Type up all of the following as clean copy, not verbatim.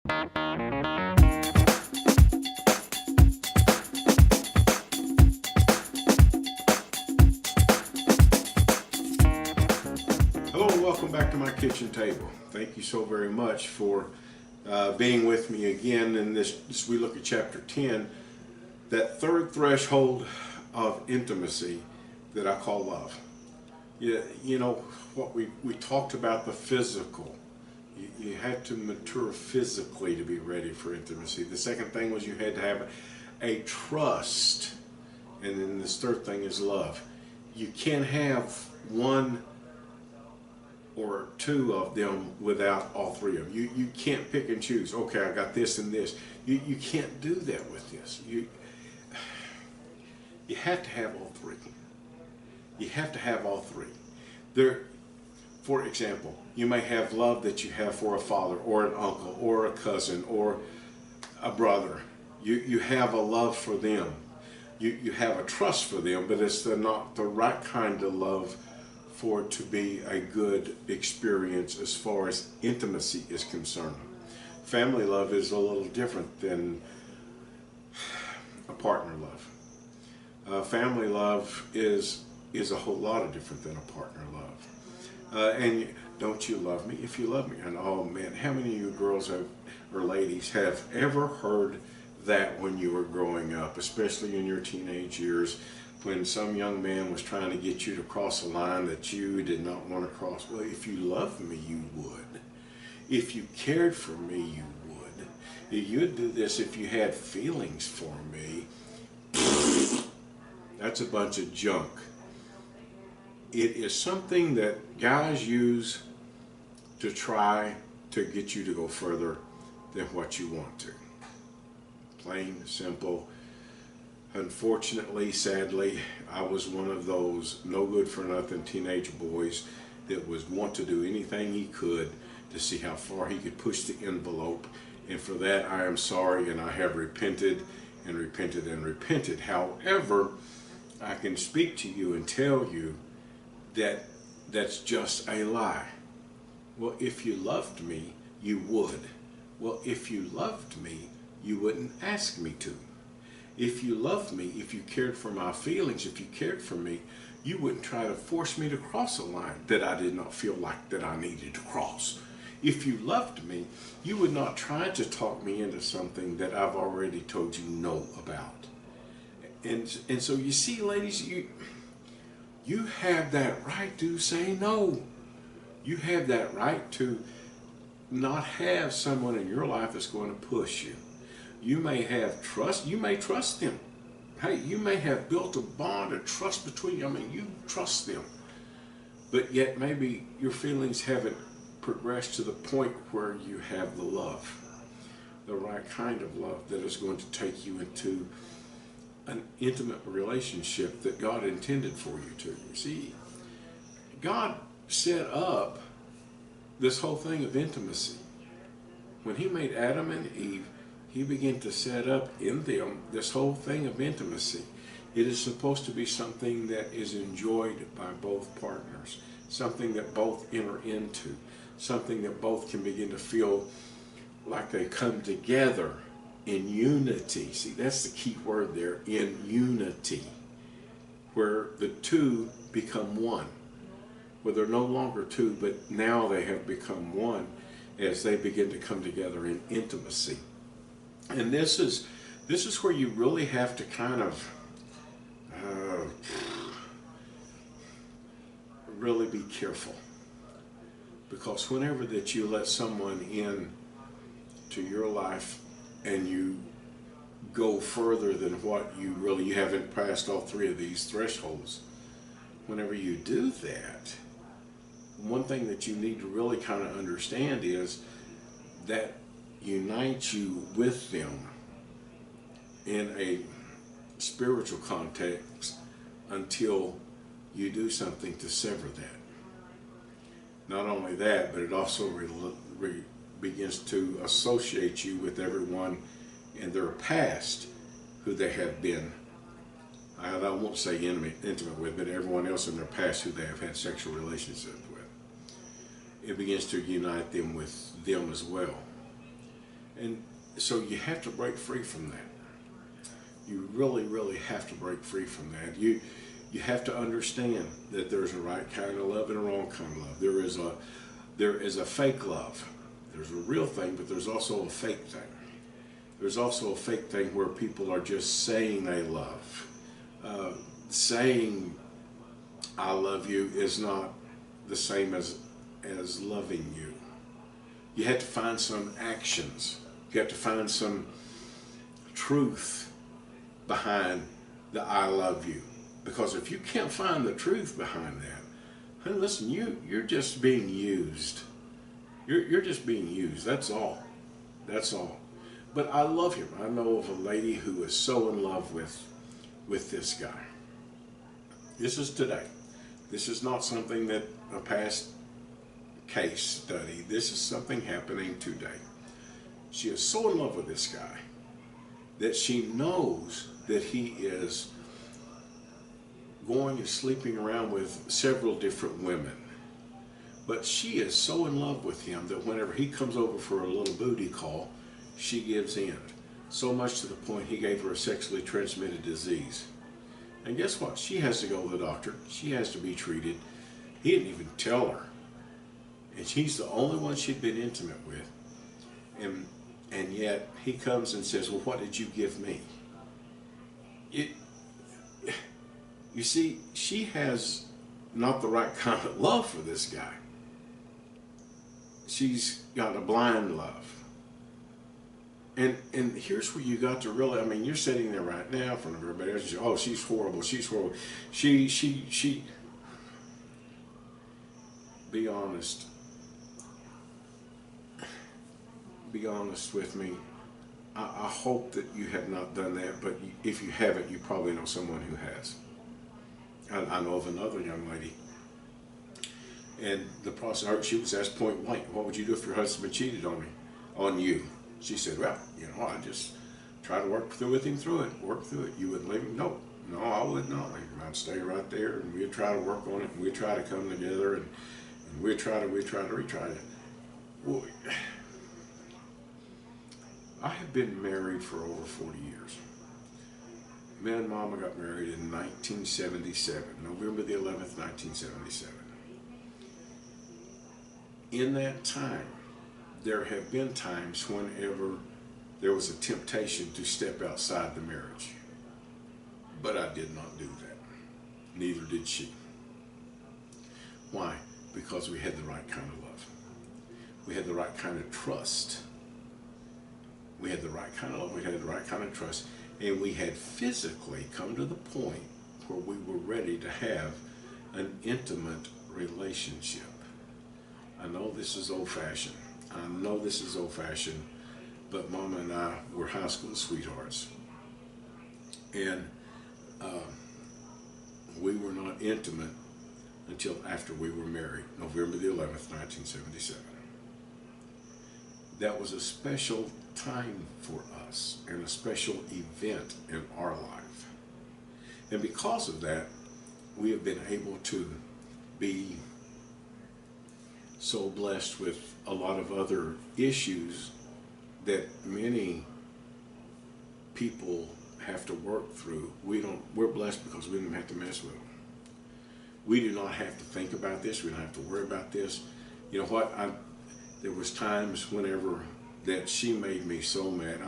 Hello and welcome back to my kitchen table. Thank you so very much for being with me again in this we look at chapter 10, that third threshold of intimacy that I call love. You know what we talked about, the physical. You had to mature physically to be ready for intimacy. The second thing was you had to have a trust. And then this third thing is love. You can't have one or two of them without all three of them. You can't pick and choose. Okay, I got this and this. You can't do that with this. You have to have all three. You have to have all three. For example, you may have love that you have for a father or an uncle or a cousin or a brother. You have a love for them. You have a trust for them, but it's not the right kind of love for it to be a good experience as far as intimacy is concerned. Family love is a little different than a partner love. Family love is a whole lot of different than a partner love. And don't you love me if you love me? And oh man, how many of you girls or ladies have ever heard that when you were growing up, especially in your teenage years, when some young man was trying to get you to cross a line that you did not want to cross? Well, if you loved me, you would. If you cared for me, you would. You'd do this if you had feelings for me. That's a bunch of junk. It is something that guys use to try to get you to go further than what you want to. Plain, simple. Unfortunately, sadly, I was one of those no good for nothing teenage boys that was want to do anything he could to see how far he could push the envelope. And for that, I am sorry, and I have repented and repented and repented. However, I can speak to you and tell you that that's just a lie. Well, if you loved me, you would. Well, if you loved me, you wouldn't ask me to. If you loved me, if you cared for my feelings, if you cared for me, you wouldn't try to force me to cross a line that I did not feel like that I needed to cross. If you loved me, you would not try to talk me into something that I've already told you no about. And so you see, ladies, you have that right to say no. You have that right to not have someone in your life that's going to push you. You may have trust. You may trust them. Hey, you may have built a bond of trust between you. I mean, you trust them. But yet maybe your feelings haven't progressed to the point where you have the love. The right kind of love that is going to take you into an intimate relationship that God intended for you to. You see, God set up this whole thing of intimacy. When he made Adam and Eve, he began to set up in them this whole thing of intimacy. It is supposed to be something that is enjoyed by both partners, something that both enter into, something that both can begin to feel like they come together in unity. See, that's the key word there, in unity, where the two become one. Where they're no longer two, but now they have become one as they begin to come together in intimacy. And this is where you really have to kind of really be careful, because whenever that you let someone in to your life and you go further than what you haven't passed all three of these thresholds, whenever you do that, one thing that you need to really kind of understand is that unites you with them in a spiritual context until you do something to sever that. Not only that, but it also begins to associate you with everyone in their past who they have been, I won't say intimate with, but everyone else in their past who they have had sexual relationships with. It begins to unite them with them as well. And so you have to break free from that. You really, really have to break free from that. You have to understand that there's a right kind of love and a wrong kind of love. There is a fake love. There's a real thing, but there's also a fake thing. There's also a fake thing where people are just saying they love. Saying I love you is not the same as loving you. You have to find some actions. You have to find some truth behind the I love you. Because if you can't find the truth behind that, hey, listen, you're just being used. You're just being used. That's all. That's all. But I love him. I know of a lady who is so in love with this guy. This is today. This is not something that a past case study. This is something happening today. She is so in love with this guy that she knows that he is going and sleeping around with several different women. But she is so in love with him that whenever he comes over for a little booty call, she gives in. So much to the point he gave her a sexually transmitted disease. And guess what? She has to go to the doctor. She has to be treated. He didn't even tell her. And she's the only one she'd been intimate with. And yet he comes and says, well, what did you give me? You see, she has not the right kind of love for this guy. She's got a blind love. And here's where you got to really, I mean, you're sitting there right now in front of everybody else. You say, oh, she's horrible. She's horrible. She. Be honest. Be honest with me. I hope that you have not done that, but if you haven't, you probably know someone who has. I know of another young lady. And the process, she was asked point blank, what would you do if your husband cheated on you? She said, well, I just try to work with him through it. You wouldn't leave him? No, I would not leave him. I'd stay right there, and we'd try to work on it, and we'd try to come together, and we'd try to retry it. Well, I have been married for over 40 years. Me and Mama got married in 1977, November the 11th, 1977. In that time, there have been times whenever there was a temptation to step outside the marriage. But I did not do that. Neither did she. Why? Because we had the right kind of love. We had the right kind of trust. We had the right kind of love. We had the right kind of trust. And we had physically come to the point where we were ready to have an intimate relationship. I know this is old-fashioned. I know this is old-fashioned, but Mama and I were high school sweethearts. And we were not intimate until after we were married, November the 11th, 1977. That was a special time for us and a special event in our life. And because of that, we have been able to be so blessed with a lot of other issues that many people have to work through. We're blessed because we don't have to mess with them. We do not have to think about this. We don't have to worry about this. You know what? There was times whenever that she made me so mad.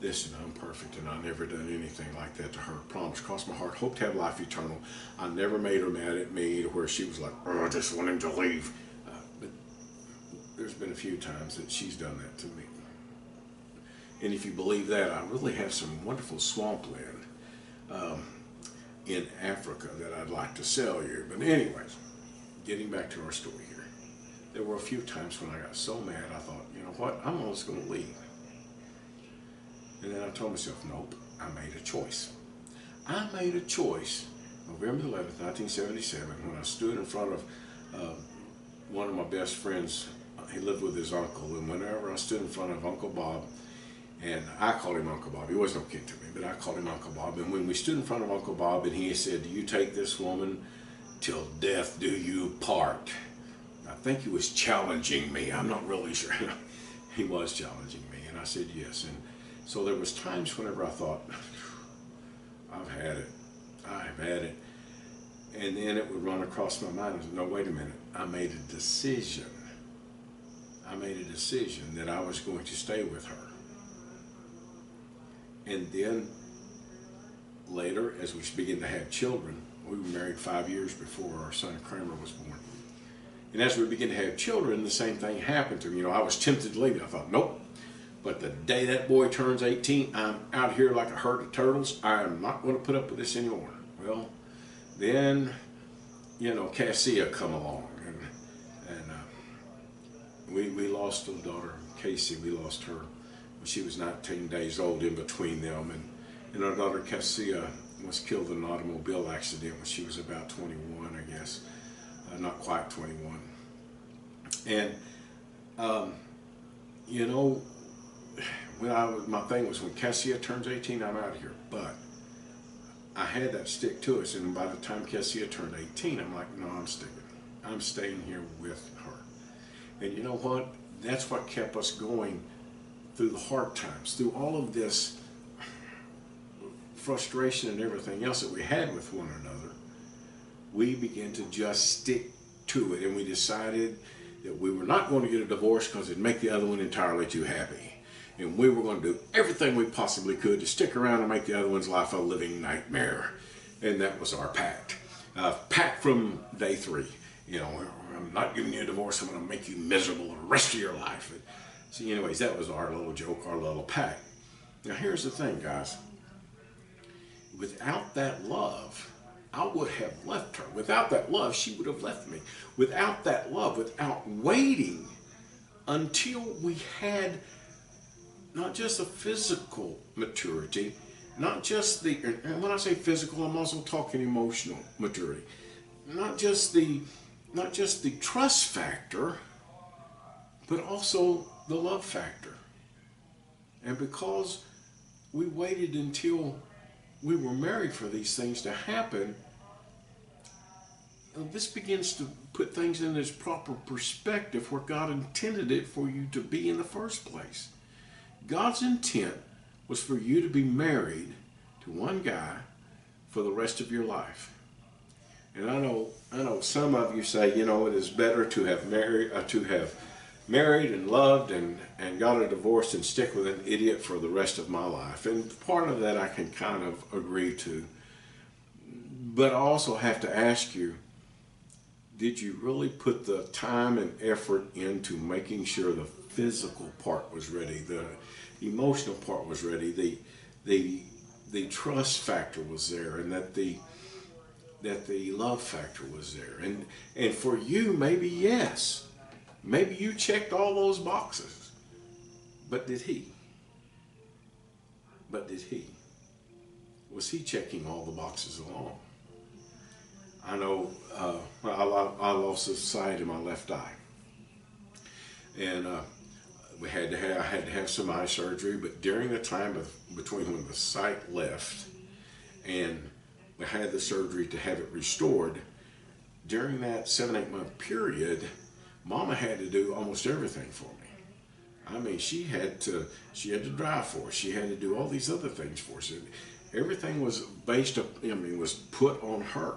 Listen, I'm perfect, and I never done anything like that to her. Promise, cross my heart, hope to have life eternal. I never made her mad at me to where she was like, oh, I just want him to leave. But there's been a few times that she's done that to me. And if you believe that, I really have some wonderful swampland in Africa that I'd like to sell you. But anyways, getting back to our story here. There were a few times when I got so mad, I thought, you know what, I'm almost going to leave. And then I told myself, nope, I made a choice. I made a choice, November 11th, 1977, when I stood in front of one of my best friends. He lived with his uncle, and whenever I stood in front of Uncle Bob, and I called him Uncle Bob. He was no kid to me, but I called him Uncle Bob. And when we stood in front of Uncle Bob, and he said, do you take this woman till death do you part? I think he was challenging me. I'm not really sure. He was challenging me. And I said yes. And so there was times whenever I thought, I've had it. I've had it. And then it would run across my mind, no, wait a minute. I made a decision. I made a decision that I was going to stay with her. And then later, as we began to have children, we were married 5 years before our son Kramer was born. And as we began to have children, the same thing happened to me. I was tempted to leave. I thought, nope. But the day that boy turns 18, I'm out here like a herd of turtles. I am not going to put up with this anymore. Well, then, Cassia come along. And we lost a daughter, Casey. We lost her when she was 19 days old in between them. And our daughter, Cassia, was killed in an automobile accident when she was about 21, I guess. Not quite 21. And, my thing was when Cassia turns 18, I'm out of here. But I had that stick to us. And by the time Cassia turned 18, I'm like, no, I'm sticking. I'm staying here with her. And you know what? That's what kept us going through the hard times, through all of this frustration and everything else that we had with one another. We began to just stick to it, and we decided that we were not going to get a divorce because it'd make the other one entirely too happy. And we were going to do everything we possibly could to stick around and make the other one's life a living nightmare. And that was our pact. Pact from day 3. I'm not giving you a divorce, I'm going to make you miserable the rest of your life. And so anyways, that was our little joke, our little pact. Now here's the thing, guys. Without that love, I would have left her. Without that love, she would have left me. Without that love, without waiting until we had not just a physical maturity, not just the, and when I say physical, I'm also talking emotional maturity. Not just the trust factor, but also the love factor. And because we waited until we were married for these things to happen, this begins to put things in its proper perspective where God intended it for you to be in the first place. God's intent was for you to be married to one guy for the rest of your life. And I know some of you say, it is better to have married and loved and got a divorce and stick with an idiot for the rest of my life. And part of that I can kind of agree to. But I also have to ask you, did you really put the time and effort into making sure the physical part was ready, the emotional part was ready, the trust factor was there, and that the love factor was there? And for you, maybe yes. Maybe you checked all those boxes. But did he? Was he checking all the boxes along? I know I lost the sight in my left eye. And I had to have some eye surgery, but during the time between when the sight left and we had the surgery to have it restored, during that 7-8 month period, Mama had to do almost everything for me. I mean, she had to drive for us. She had to do all these other things for us. Everything was was put on her.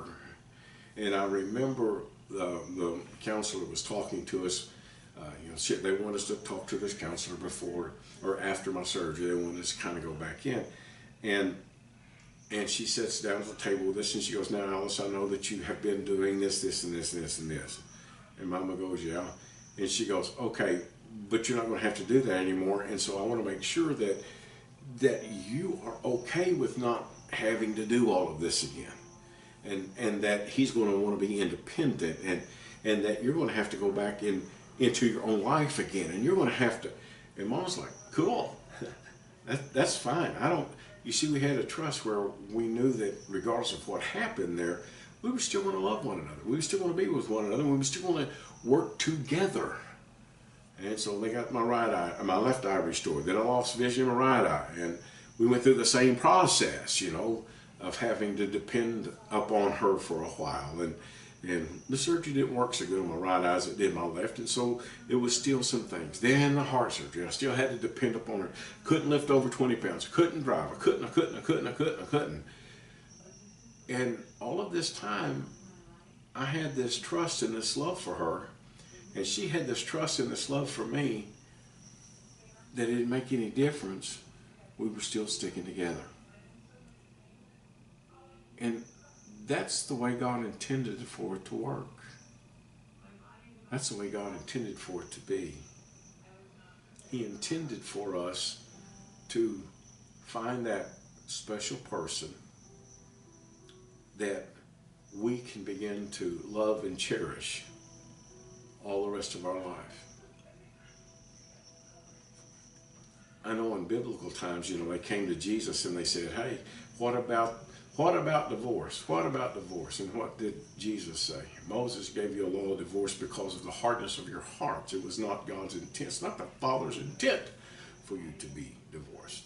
And I remember the counselor was talking to us. They wanted us to talk to this counselor before or after my surgery. They wanted us to kind of go back in. And she sits down at the table with us and she goes, "Now, Alice, I know that you have been doing this, this, and this, and this, and this." And Mama goes, "Yeah." And she goes, "Okay, but you're not going to have to do that anymore. And so I want to make sure that you are okay with not having to do all of this again. And that he's going to want to be independent and that you're going to have to go back into your own life again. And you're going to have to." And Mom's like, "Cool, that's fine. You see, we had a trust where we knew that regardless of what happened there, we were still going to love one another. We were still going to be with one another. We were still going to work together." And so they got my left eye restored. Then I lost vision in my right eye. And we went through the same process, of having to depend upon her for a while. And the surgery didn't work so good on my right eye as it did my left, and so it was still some things. Then the heart surgery, I still had to depend upon her. Couldn't lift over 20 pounds. Couldn't drive. I couldn't. And all of this time, I had this trust and this love for her, and she had this trust and this love for me that it didn't make any difference. We were still sticking together. And that's the way God intended for it to work. That's the way God intended for it to be. He intended for us to find that special person that we can begin to love and cherish all the rest of our life. I know in biblical times, they came to Jesus and they said, hey, what about divorce? What about divorce? And what did Jesus say? Moses gave you a law of divorce because of the hardness of your hearts. It was not God's intent. It's not the Father's intent for you to be divorced.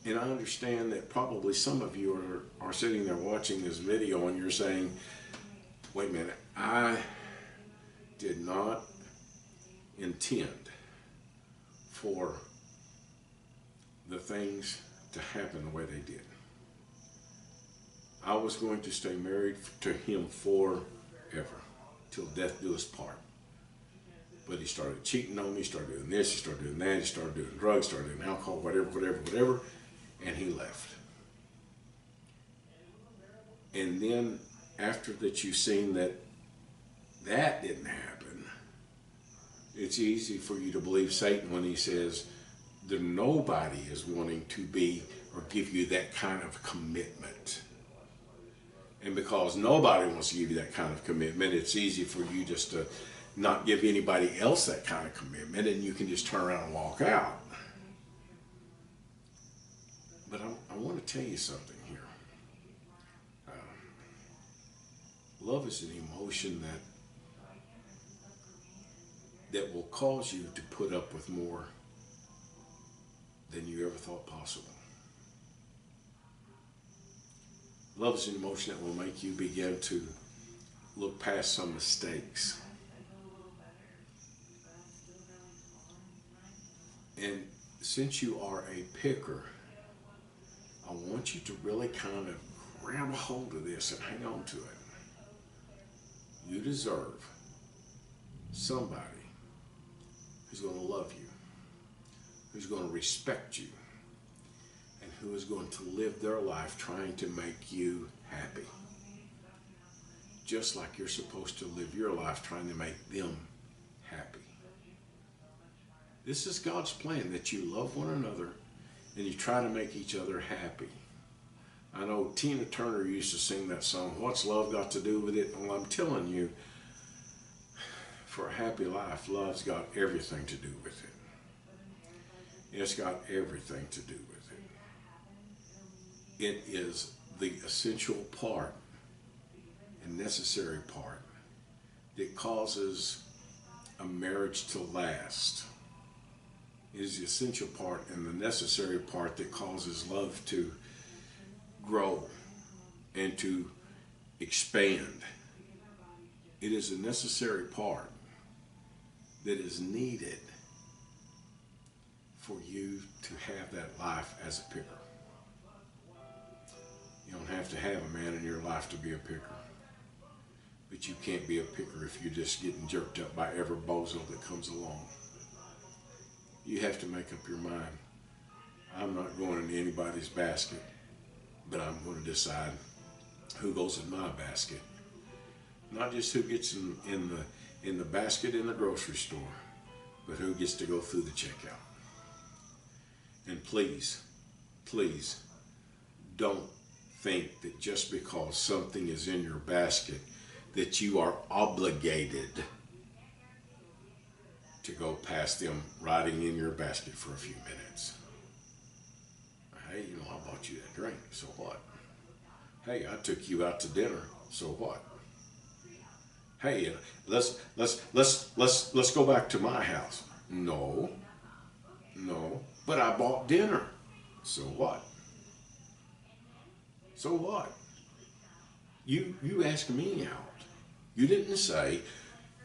And I understand that probably some of you are sitting there watching this video and you're saying, wait a minute, I did not intend for the things to happen the way they did. I was going to stay married to him forever, till death do us part. But he started cheating on me, started doing this, he started doing that, he started doing drugs, started doing alcohol, whatever, and he left. And then after that you've seen that didn't happen, it's easy for you to believe Satan when he says that nobody is wanting to be or give you that kind of commitment. And because nobody wants to give you that kind of commitment, it's easy for you just to not give anybody else that kind of commitment, and you can just turn around and walk out. But I want to tell you something here. Love is an emotion that will cause you to put up with more than you ever thought possible. Love is an emotion that will make you begin to look past some mistakes. And since you are a picker, I want you to really kind of grab a hold of this and hang on to it. You deserve somebody who's going to love you, who's going to respect you, and who is going to live their life trying to make you happy. Just like you're supposed to live your life trying to make them happy. This is God's plan, that you love one another and you try to make each other happy. I know Tina Turner used to sing that song, "What's Love Got to Do with It?" Well, I'm telling you, for a happy life, love's got everything to do with it. It's got everything to do with it. It is the essential part and necessary part that causes a marriage to last. It is the essential part and the necessary part that causes love to grow and to expand. It is a necessary part that is needed for you to have that life as a picker. You don't have to have a man in your life to be a picker. But you can't be a picker if you're just getting jerked up by every bozo that comes along. You have to make up your mind. I'm not going into anybody's basket, but I'm going to decide who goes in my basket. Not just who gets in the basket in the grocery store, but who gets to go through the checkout. And please, please, don't think that just because something is in your basket that you are obligated to go past them riding in your basket for a few minutes. Hey, I bought you that drink, so what? Hey, I took you out to dinner, so what? Hey, let's go back to my house. No, but I bought dinner, so what? So what? You ask me out. You didn't say,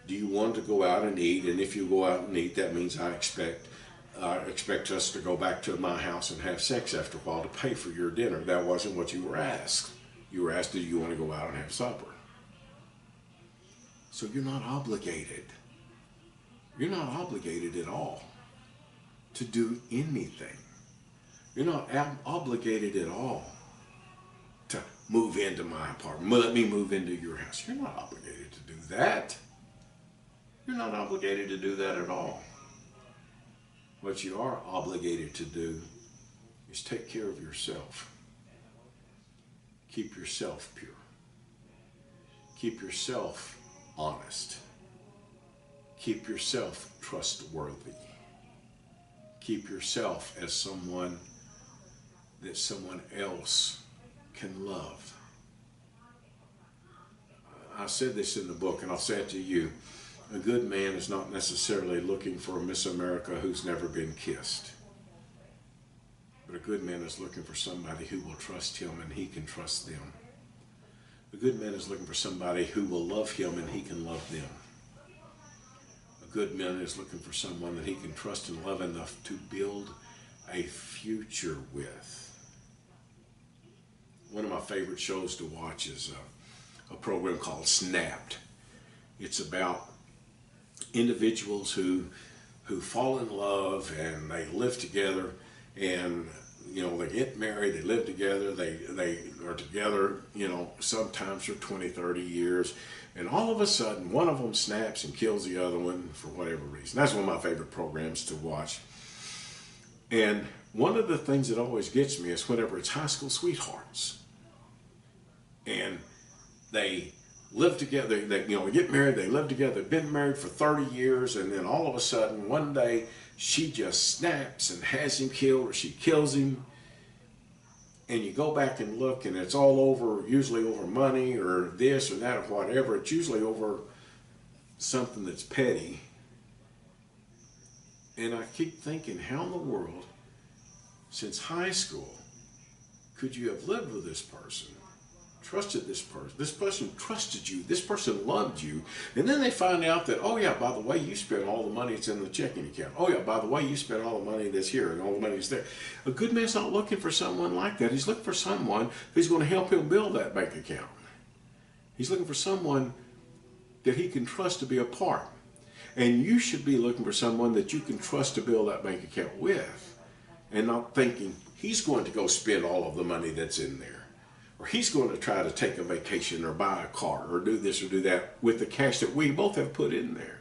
do you want to go out and eat? And if you go out and eat, that means I expect us to go back to my house and have sex after a while to pay for your dinner. That wasn't what you were asked. You were asked, do you want to go out and have supper? So you're not obligated. You're not obligated at all to do anything. You're not obligated at all to move into my apartment. Let me move into your house. You're not obligated to do that. You're not obligated to do that at all. What you are obligated to do is take care of yourself. Keep yourself pure. Keep yourself honest. Keep yourself trustworthy. Keep yourself as someone that someone else can love. I said this in the book, and I'll say it to you. A good man is not necessarily looking for a Miss America who's never been kissed. But a good man is looking for somebody who will trust him and he can trust them. A good man is looking for somebody who will love him and he can love them. A good man is looking for someone that he can trust and love enough to build a future with. One of my favorite shows to watch is a program called Snapped. It's about individuals who fall in love and they live together, and they get married, they live together, they are together, sometimes for 20, 30 years, and all of a sudden one of them snaps and kills the other one for whatever reason. That's one of my favorite programs to watch. And one of the things that always gets me is whenever it's high school sweethearts and they live together, they get married, they live together, they've been married for 30 years, and then all of a sudden one day she just snaps and has him killed, or she kills him, and you go back and look and it's all over, usually over money or this or that or whatever. It's usually over something that's petty. And I keep thinking, how in the world, since high school, could you have lived with this person? Trusted this person trusted you, this person loved you, and then they find out that, oh yeah, by the way, you spent all the money that's in the checking account. Oh yeah, by the way, you spent all the money that's here and all the money that's there. A good man's not looking for someone like that. He's looking for someone who's going to help him build that bank account. He's looking for someone that he can trust to be a part. And you should be looking for someone that you can trust to build that bank account with, and not thinking he's going to go spend all of the money that's in there, or he's going to try to take a vacation or buy a car or do this or do that with the cash that we both have put in there.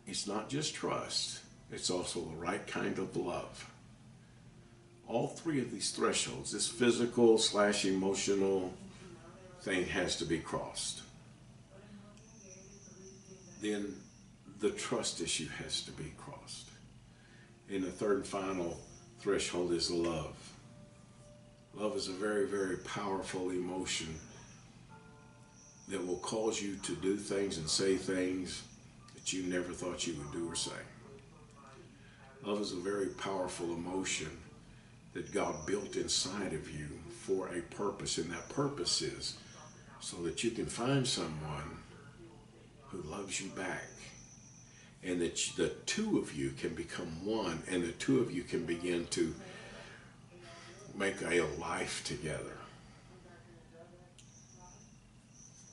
It's not just trust, it's also the right kind of love. All three of these thresholds, this physical / emotional thing, has to be crossed. Then the trust issue has to be crossed. And the third and final threshold is love. Love is a very, very powerful emotion that will cause you to do things and say things that you never thought you would do or say. Love is a very powerful emotion that God built inside of you for a purpose, and that purpose is so that you can find someone who loves you back, and that the two of you can become one, and the two of you can begin to make a life together.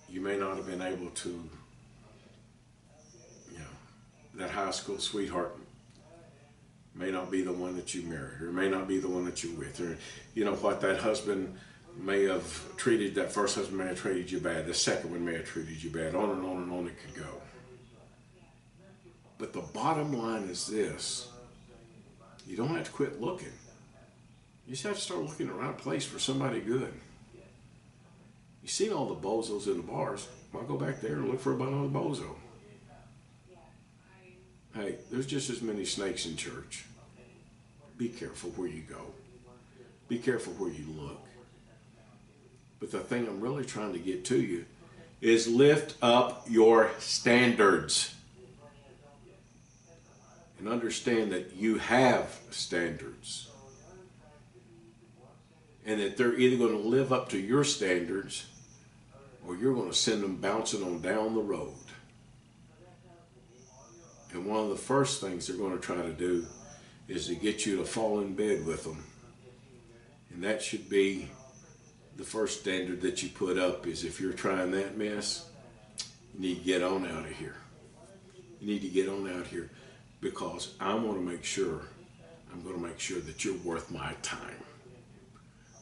You may not have been able to, that high school sweetheart may not be the one that you married, or may not be the one that you're with, or that husband may have treated, that first husband may have treated you bad, the second one may have treated you bad, on and on and on it could go. But the bottom line is this: you don't have to quit looking. You just have to start looking around a place for somebody good. You've seen all the bozos in the bars. Why go back there and look for another bozo? Hey, there's just as many snakes in church. Be careful where you go. Be careful where you look. But the thing I'm really trying to get to you is lift up your standards. And understand that you have standards. And that they're either going to live up to your standards or you're going to send them bouncing on down the road. And one of the first things they're going to try to do is to get you to fall in bed with them. And that should be the first standard that you put up, is if you're trying that mess, you need to get on out of here. You need to get on out here, because I'm going to make sure that you're worth my time.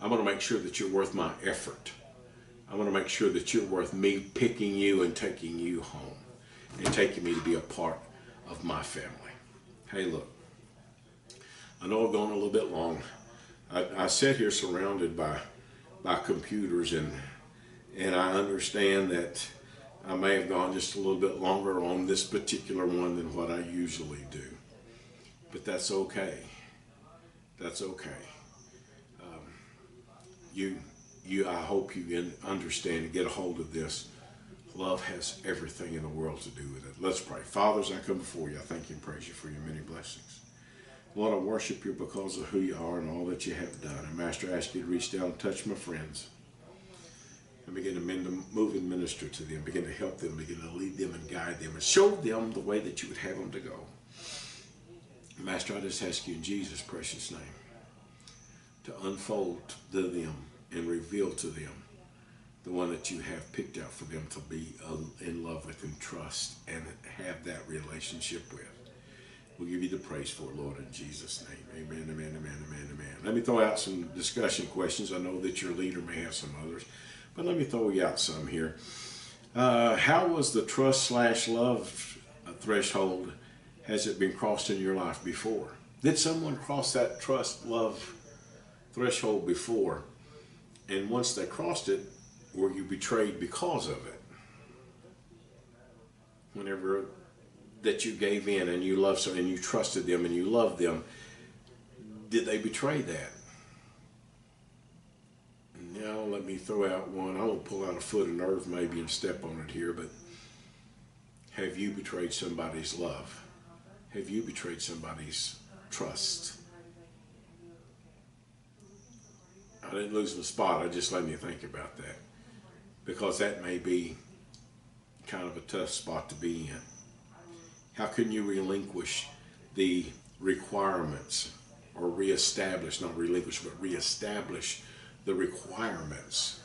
I'm going to make sure that you're worth my effort. I'm going to make sure that you're worth me picking you and taking you home and taking me to be a part of my family. Hey, look, I know I've gone a little bit long. I sit here surrounded by computers, and I understand that I may have gone just a little bit longer on this particular one than what I usually do. But that's okay. That's okay. I hope you understand and get a hold of this. Love has everything in the world to do with it. Let's pray. Father, as I come before you, I thank you and praise you for your many blessings. Lord, I worship you because of who you are and all that you have done. And Master, I ask you to reach down and touch my friends and begin to move and minister to them, begin to help them, begin to lead them and guide them and show them the way that you would have them to go. Master, I just ask you in Jesus' precious name to unfold to them and reveal to them the one that you have picked out for them to be in love with and trust and have that relationship with. We'll give you the praise for it, Lord, in Jesus' name. Amen, amen, amen, amen, amen. Let me throw out some discussion questions. I know that your leader may have some others, but let me throw you out some here. How was the trust/love threshold? Has it been crossed in your life before? Did someone cross that trust/love threshold before? And once they crossed it, were you betrayed because of it? Whenever that you gave in and you loved someone and you trusted them and you loved them, did they betray that? Now let me throw out one. I won't pull out a foot of nerve maybe and step on it here, but have you betrayed somebody's love? Have you betrayed somebody's trust? I didn't lose the spot. I just let me think about that, because that may be kind of a tough spot to be in. How can you relinquish the requirements, or reestablish, not relinquish, but reestablish the requirements?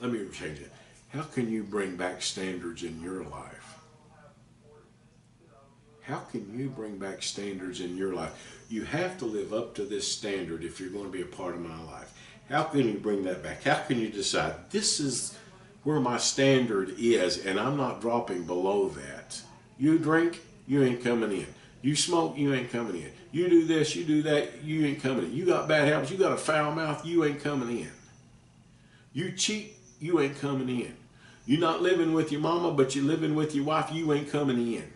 Let me change it. How can you bring back standards in your life? How can you bring back standards in your life? You have to live up to this standard if you're going to be a part of my life. How can you bring that back? How can you decide this is where my standard is and I'm not dropping below that? You drink, you ain't coming in. You smoke, you ain't coming in. You do this, you do that, you ain't coming in. You got bad habits, you got a foul mouth, you ain't coming in. You cheat, you ain't coming in. You're not living with your mama, but you're living with your wife, you ain't coming in.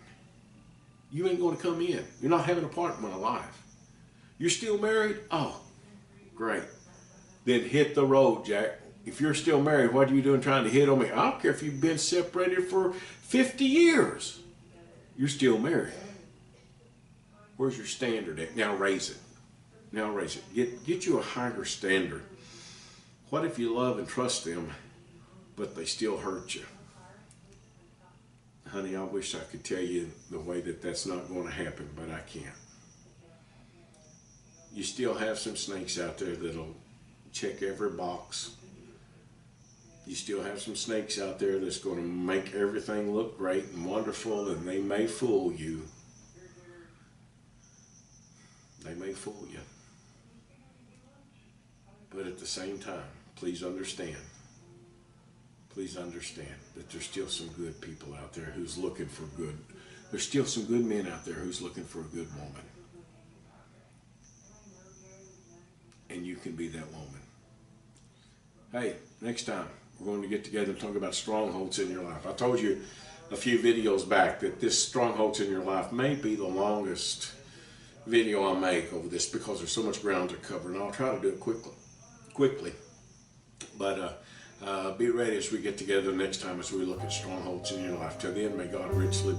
You ain't going to come in. You're not having a part in my life. You're still married? Oh, great. Then hit the road, Jack. If you're still married, what are you doing trying to hit on me? I don't care if you've been separated for 50 years. You're still married. Where's your standard at? Now raise it. Now raise it. Get you a higher standard. What if you love and trust them, but they still hurt you? Honey, I wish I could tell you the way that that's not going to happen, but I can't. You still have some snakes out there that'll check every box. You still have some snakes out there that's going to make everything look great and wonderful, and they may fool you. They may fool you. But at the same time, please understand that there's still some good people out there who's looking for good. There's still some good men out there who's looking for a good woman. And you can be that woman. Hey, next time we're going to get together and talk about strongholds in your life. I told you a few videos back that this strongholds in your life may be the longest video I make over this, because there's so much ground to cover, and I'll try to do it quickly. But be ready as we get together next time as we look at strongholds in your life. Till then, may God richly